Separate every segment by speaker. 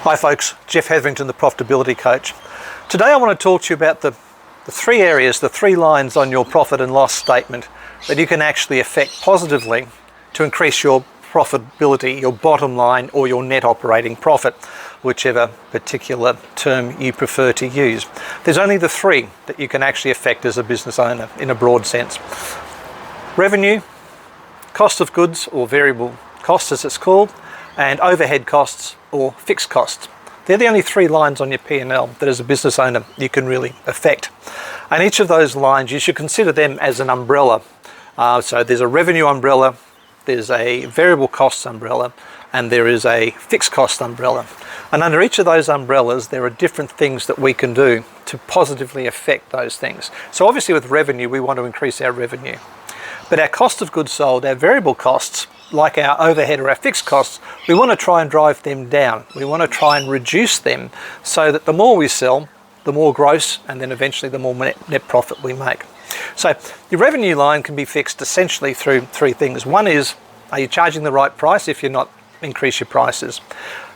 Speaker 1: Hi folks, Jeff Hetherington, the Profitability Coach. Today I want to talk to you about the three areas, the three lines on your profit and loss statement that you can actually affect positively to increase your profitability, your bottom line, or your net operating profit, whichever particular term you prefer to use. There's only the three that you can actually affect as a business owner in a broad sense. Revenue, cost of goods or variable costs as it's called, and overhead costs or fixed costs. They're the only three lines on your P&L that as a business owner you can really affect. And each of those lines, you should consider them as an umbrella. So there's a revenue umbrella, there's a variable costs umbrella, and there is a fixed cost umbrella. And under each of those umbrellas, there are different things that we can do to positively affect those things. So obviously with revenue, we want to increase our revenue. But our cost of goods sold, our variable costs, like our overhead or our fixed costs, we want to try and drive them down. We want to try and reduce them so that the more we sell, the more gross, and then eventually the more net profit we make. So your revenue line can be fixed essentially through three things. One is, are you charging the right price? If you're not, increase your prices.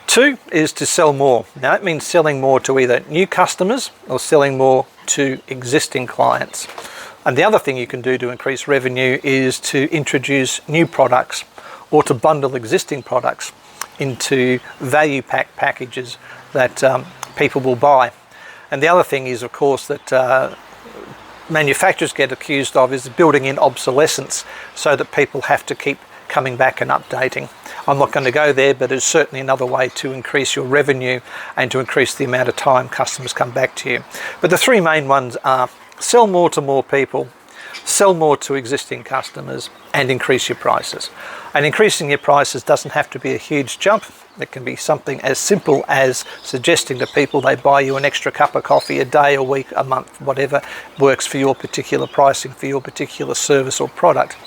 Speaker 1: Two is to sell more. Now that means selling more to either new customers or selling more to existing clients. And the other thing you can do to increase revenue is to introduce new products or to bundle existing products into value pack packages that people will buy. And the other thing is, of course, that manufacturers get accused of is building in obsolescence so that people have to keep coming back and updating. I'm not going to go there, but it's certainly another way to increase your revenue and to increase the amount of time customers come back to you. But the three main ones are sell more to more people, sell more to existing customers, and increase your prices. And increasing your prices doesn't have to be a huge jump. It can be something as simple as suggesting to people they buy you an extra cup of coffee a day, a week, a month, whatever works for your particular pricing, for your particular service or product.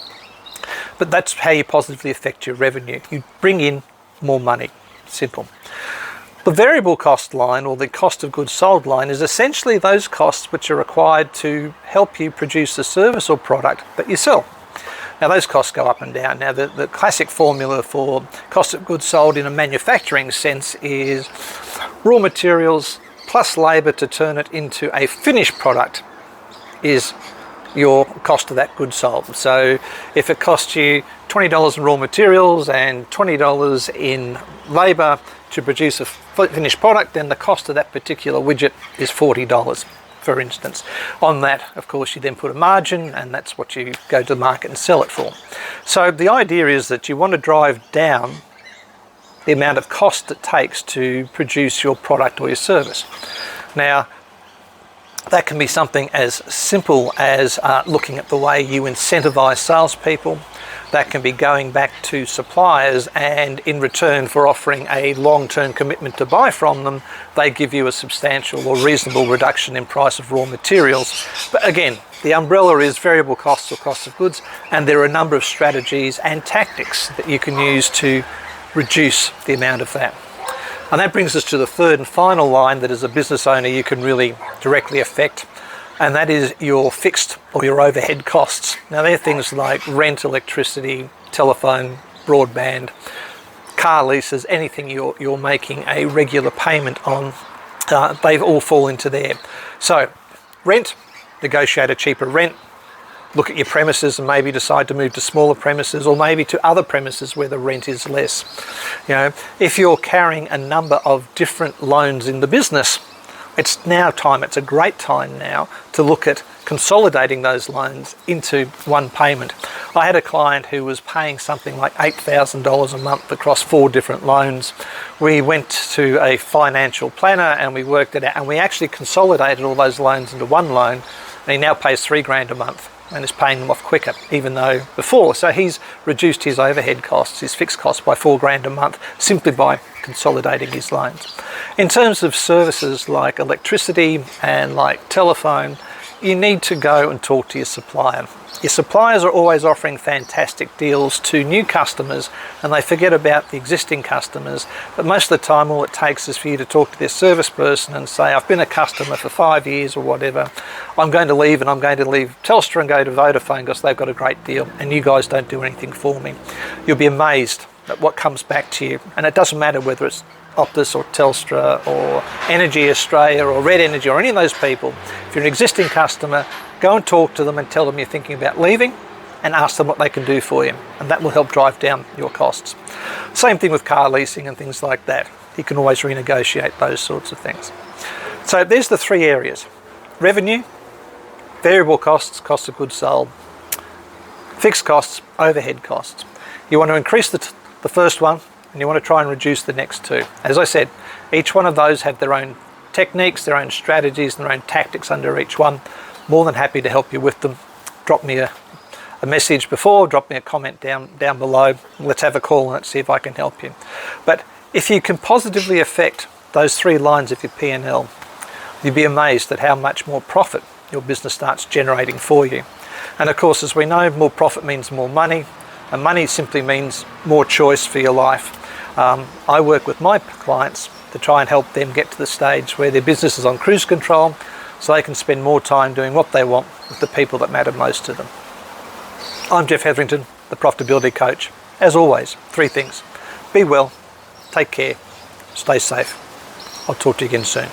Speaker 1: But that's how you positively affect your revenue. You bring in more money. Simple. The variable cost line, or the cost of goods sold line, is essentially those costs which are required to help you produce the service or product that you sell. Now those costs go up and down. Now the classic formula for cost of goods sold in a manufacturing sense is raw materials plus labour to turn it into a finished product is your cost of that good sold. So if it costs you $20 in raw materials and $20 in labour to produce a finished product, then the cost of that particular widget is $40, for instance. On that, of course, you then put a margin, and that's what you go to the market and sell it for. So the idea is that you want to drive down the amount of cost it takes to produce your product or your service. Now, that can be something as simple as looking at the way you incentivize salespeople. That can be going back to suppliers, and in return for offering a long-term commitment to buy from them, they give you a substantial or reasonable reduction in price of raw materials. But again, the umbrella is variable costs or cost of goods, and there are a number of strategies and tactics that you can use to reduce the amount of that. And that brings us to the third and final line that as a business owner you can really directly affect, and that is your fixed or your overhead costs. Now they're things like rent, electricity, telephone, broadband, car leases, anything you're making a regular payment on, they all fall into there. So rent, negotiate a cheaper rent. Look at your premises and maybe decide to move to smaller premises, or maybe to other premises where the rent is less. You know, if you're carrying a number of different loans in the business, it's now time, it's a great time now to look at consolidating those loans into one payment. I had a client who was paying something like $8,000 a month across 4 different loans. We went to a financial planner and we worked it out, and we actually consolidated all those loans into one loan, and he now pays $3,000 a month and is paying them off quicker, even though before. So he's reduced his overhead costs, his fixed costs, by $4,000 a month simply by consolidating his loans. In terms of services like electricity and like telephone, you need to go and talk to your supplier. Your suppliers are always offering fantastic deals to new customers, and they forget about the existing customers. But most of the time all it takes is for you to talk to their service person and say, I've been a customer for 5 years or whatever, I'm going to leave, and I'm going to leave Telstra and go to Vodafone because they've got a great deal and you guys don't do anything for me. You'll be amazed at what comes back to you. And it doesn't matter whether it's Optus or Telstra or Energy Australia or Red Energy or any of those people. If you're an existing customer, go and talk to them and tell them you're thinking about leaving and ask them what they can do for you. And that will help drive down your costs. Same thing with car leasing and things like that. You can always renegotiate those sorts of things. So there's the three areas: revenue, variable costs, cost of goods sold, fixed costs, overhead costs. You want to increase the first one and you want to try and reduce the next two. As I said, each one of those have their own techniques, their own strategies, their own tactics under each one. More than happy to help you with them. Drop me a message before, drop me a comment down below. Let's have a call and see if I can help you. But if you can positively affect those three lines of your P&L, you'd be amazed at how much more profit your business starts generating for you. And of course, as we know, more profit means more money, and money simply means more choice for your life. I work with my clients to try and help them get to the stage where their business is on cruise control, so they can spend more time doing what they want with the people that matter most to them. I'm Jeff Hetherington, the Profitability Coach. As always, three things: be well, take care, stay safe. I'll talk to you again soon.